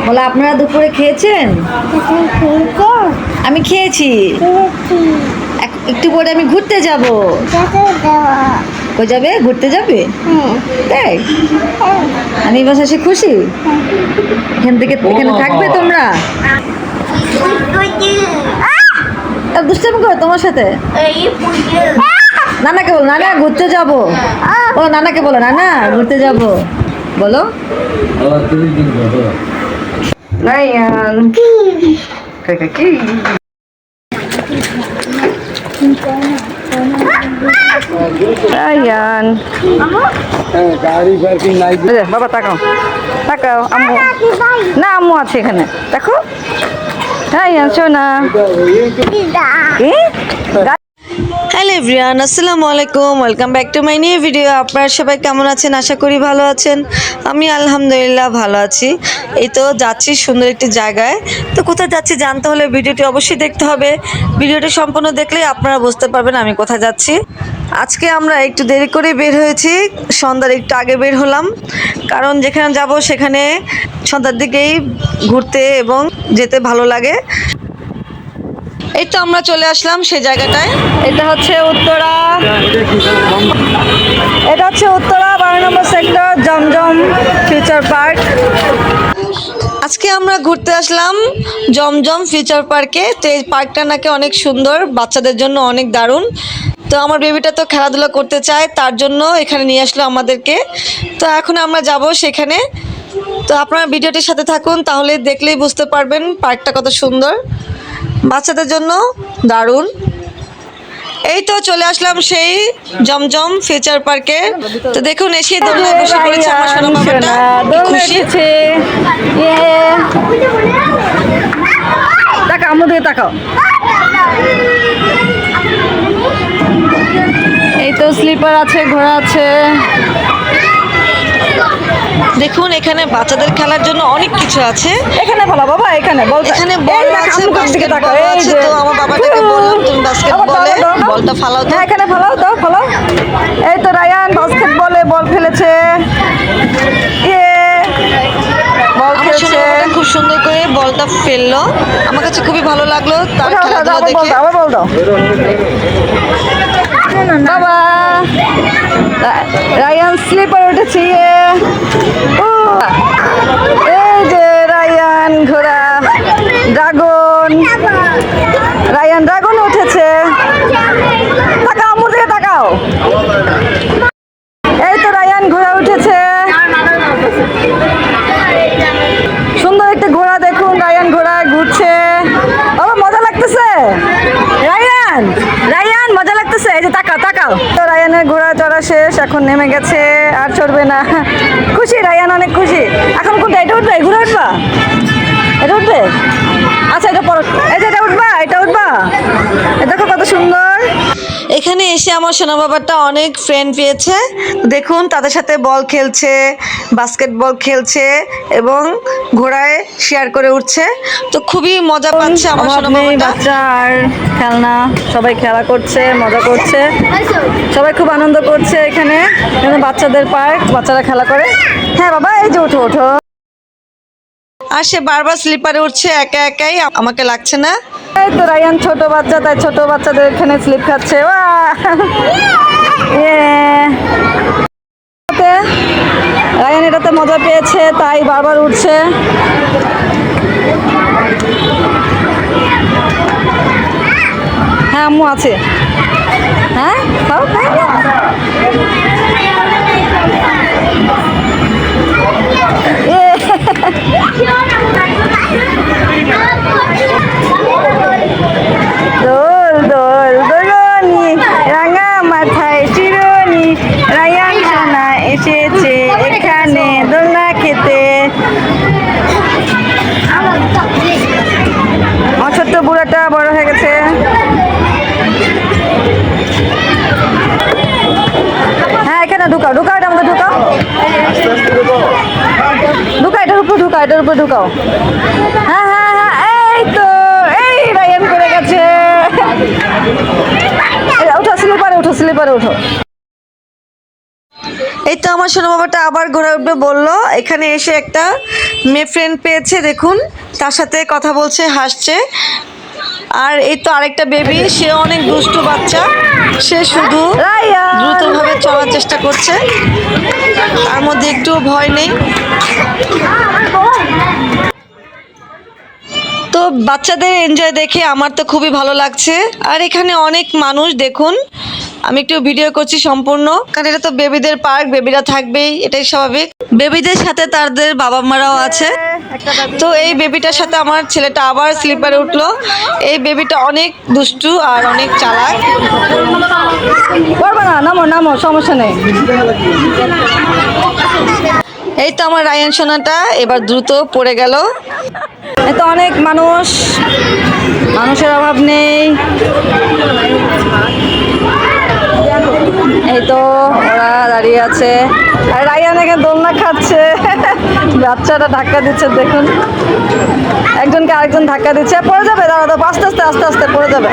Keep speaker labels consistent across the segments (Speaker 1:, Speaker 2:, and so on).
Speaker 1: বলে আপনারা দুপুরে খেয়েছেন? আমি খেয়েছি। একটু পরে আমি ঘুরতে যাব। কই যাবে? ঘুরতে যাবে? তাই আমি বাসা এসে খুশি। এখান থেকে এখানে থাকবে তোমরা? দুষ্টামি করো তোমার সাথে? নানাকে বলো, নানা ঘুরতে যাবো। বলো নানাকে, বলো নানা ঘুরতে যাবো বলো। রায়ান কি রায়ান গাড়ি পার্কিং নাই। বাবা তাকাও তাকাও, আম্মু না, আম্মু আছে এখানে দেখো। রায়ান শোনা। হ্যালো এভরিওয়ান, আসসালামু আলাইকুম, welcome back to my new video. আপনারা সবাই কেমন আছেন? আশা করি ভালো আছেন। আমি আলহামদুলিল্লাহ ভালো আছি। এই তো যাচ্ছি সুন্দর একটি জায়গায়। তো কোথায় যাচ্ছি জানতে হলে ভিডিওটি অবশ্যই দেখতে হবে। ভিডিওটি সম্পূর্ণ দেখলেই আপনারা বুঝতে পারবেন আমি কোথায় যাচ্ছি। আজকে আমরা একটু দেরি করে বের হয়েছি, সন্ধ্যার একটু আগে বের হলাম, কারণ যেখানে যাব সেখানে সন্ধ্যার দিকেই ঘুরতে এবং যেতে ভালো লাগে। এই তো আমরা চলে আসলাম সেই জায়গাটায়। এটা হচ্ছে উত্তরা, এটা হচ্ছে উত্তরা 12 নম্বর সেক্টর, জমজম ফিউচার পার্ক। আজকে আমরা ঘুরতে আসলাম জমজম ফিউচার পার্কে। তো এই পার্কটা নাকি অনেক সুন্দর, বাচ্চাদের জন্য অনেক দারুণ। তো আমার বেবিটা তো খেলাধুলা করতে চায়, তার জন্য এখানে নিয়ে আসলো আমাদেরকে। তো এখন আমরা যাব সেখানে। তো আপনারা ভিডিওটির সাথে থাকুন, তাহলে দেখলেই বুঝতে পারবেন পার্কটা কত সুন্দর, বাচ্চাদের জন্য দারুণ। এই তো চলে আসলাম সেই জমজম ফিউচার পার্কে। তো দেখুন এসে দোলনায় বসে পড়েছে আমার সোনা বাবাটা, কি খুশি। তাকাও আম্মু দিকে তাকাও। এই তো স্লিপার আছে, ঘোড়া আছে। দেখুন এখানে বাচ্চাদের খেলার জন্য অনেক কিছু আছে। এখানে ভালো বাবা, এখানে বল, এখানে বল আছে, বাস্কেটবল আছে। তো আমার বাবাটাকে বললাম তুমি বাস্কেটবলে বলটা ফালাও দাও। এখানে ফালাও দাও, ফালাও। এই তো রায়ান বাস্কেটবলে বল ফেলেছে, বল খেলছে, খুব সুন্দর করে বলটা ফেললো। আমার কাছে খুবই ভালো লাগলো তার খেলাধুলা দেখে। আবার বল দাও বাবা। রায়ান স্লিপার উঠেছি। এই যে রায়ান ঘোড়া, ড্রাগন, রায়ান ড্রাগন উঠেছে। তাকাও আম্মুর দিকে তাকাও। এই তো রায়ান ঘোড়া উঠেছে, সুন্দর একটা ঘোড়া। দেখুন রায়ান ঘোড়ায় ঘুরছে। বাবা মজা লাগতেছে রায়ান, রায়ান মজা লাগতেছে। এই যে তাকাও তাকাও। তো রায়ানের ঘোড়া চড়া শেষ, এখন নেমে গেছে, আর চড়বে না। খুশি রায়ান, অনেক খুশি। এখন কোনটা? এটা উঠবে? ঘুরে উঠবা? এটা উঠবে? আচ্ছা এটা পর, এই যে এটা উঠবা, এটা উঠবা। দেখো কত সুন্দর। এখানে এসে আমার সোনা বাবাটা অনেক ফ্রেন্ড পেয়েছে। দেখুন তাদের সাথে বল খেলছে, বাস্কেটবল খেলছে এবং ঘোড়ায় শেয়ার করে উঠছে। তো খুবই মজা পাচ্ছে আমার সোনা বাবাটা। বাচ্চা আর খেলনা, সবাই খেলা করছে, মজা করছে, সবাই খুব আনন্দ করছে। এখানে বাচ্চাদের পার্ক, বাচ্চারা খেলা করে। হ্যাঁ বাবা এই যে ওঠো ওঠো। আর সে বারবার স্লিপারে উঠছে একা একাই, আমাকে লাগছে না। এই তো রায়ান ছোট বাচ্চা, তাই ছোট বাচ্চাদের এখানে স্লিপ খাচ্ছে। রায়ান এটাতে মজা পেয়েছে তাই বারবার উঠছে। হ্যাঁ আম্মু আছে। হ্যাঁ খাও খাও। দোল দোল দোলনি, রাঙা মাথায় চিরুনি, রায়ান সোনা এসেছে এখানে দোলনা খেতে। আমার ছোট্ট বুড়াটা বড় হয়ে গেছে। হ্যাঁ এখানে ঢুকাও, ঢুকাও, এটার মধ্যে ঢুকাও, ঢুকাও, এটার উপর ঢুকাও, এটার উপর ঢুকাও। হ্যাঁ হ্যাঁ হ্যাঁ, এই তো এই রায়ান করে গেছে। উঠো স্লিপারে, উঠো স্লিপারে উঠো। এই তো আমার সোনা বাবাটা আবার ঘোড়া উঠবে বললো, এখানে এসে একটা মেয়ে ফ্রেন্ড পেয়েছে, দেখুন তার সাথে কথা বলছে, হাসছে। আর এই তো আরেকটা বেবি, সে অনেক দুষ্টু বাচ্চা, সে শুধু দ্রুতভাবে চলার চেষ্টা করছে, তার মধ্যে একটু ভয় নেই। তো বাচ্চাদের এনজয় দেখে আমার তো খুবই ভালো লাগছে। আর এখানে অনেক মানুষ, দেখুন আমি একটু ভিডিও করছি সম্পূর্ণ, কারণ এটা তো বেবিদের পার্ক, বেবিরা থাকবেই, এটাই স্বাভাবিক। বেবিদের সাথে তাদের বাবা মারাও আছে। তো এই বেবিটার সাথে আমার ছেলেটা আবার স্লিপারে উঠলো। এই বেবিটা অনেক দুষ্টু আর অনেক চালাক। করবে না, নামো নামো, সমস্যা নেই। এই তো আমার রায়ান সোনাটা এবার দ্রুত পড়ে গেল। এই তো অনেক মানুষ, মানুষের অভাব নেই। এই তো ওরা দাঁড়িয়ে আছে, আর রায়ান এখানে দোলনা খাচ্ছে। বাচ্চাটা ধাক্কা দিচ্ছে, দেখুন একজনকে আরেকজন ধাক্কা দিচ্ছে, পড়ে যাবে, দাঁড়া আস্তে আস্তে আস্তে আস্তে পড়ে যাবে।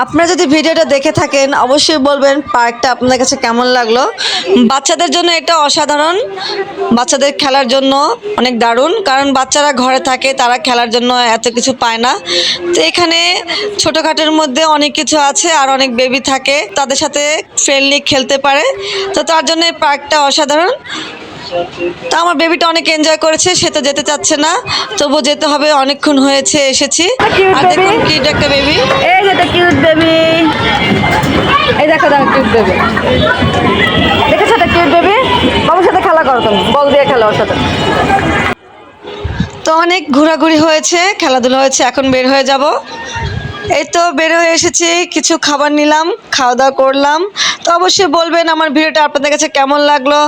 Speaker 1: আপনারা যদি ভিডিওটা দেখে থাকেন অবশ্যই বলবেন পার্কটা আপনাদের কাছে কেমন লাগলো। বাচ্চাদের জন্য এটা অসাধারণ, বাচ্চাদের খেলার জন্য অনেক দারুণ, কারণ বাচ্চারা ঘরে থাকে, তারা খেলার জন্য এত কিছু পায় না। তো এখানে ছোটোখাটোর মধ্যে অনেক কিছু আছে, আর অনেক বেবি থাকে, তাদের সাথে ফ্রেন্ডলি খেলতে পারে। তো তার জন্য এই পার্কটা অসাধারণ। তা আমার বেবিটা অনেক এনজয় করেছে, সে তো যেতে চাচ্ছে না, তবু যেতে হবে, অনেকক্ষণ হয়েছে এসেছি। আর দেখুন কিউট একটা বেবি, এই যে একটা কিউট বেবি, এই দেখো দেখো কিউট বেবি, দেখেছো একটা কিউট বেবি? বাবুর সাথে খেলা করো, তুমি বল দিয়ে খেলো ওর সাথে। তো অনেক ঘোরাঘুরি হয়েছে, খেলাধুলা হয়েছে, এখন বের হয়ে যাব। এই তো বের হয়ে এসেছি, কিছু খাবার নিলাম, খাওয়া দাওয়া করলাম। তো অবশ্যই বলবেন আমার ভিডিওটা আপনাদের কাছে কেমন লাগলো,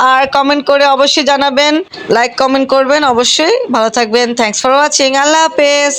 Speaker 1: আর কমেন্ট করে অবশ্যই জানাবেন, লাইক কমেন্ট করবেন অবশ্যই। ভালো থাকবেন, থ্যাঙ্কস ফর ওয়াচিং, আল্লাহ হাফেজ।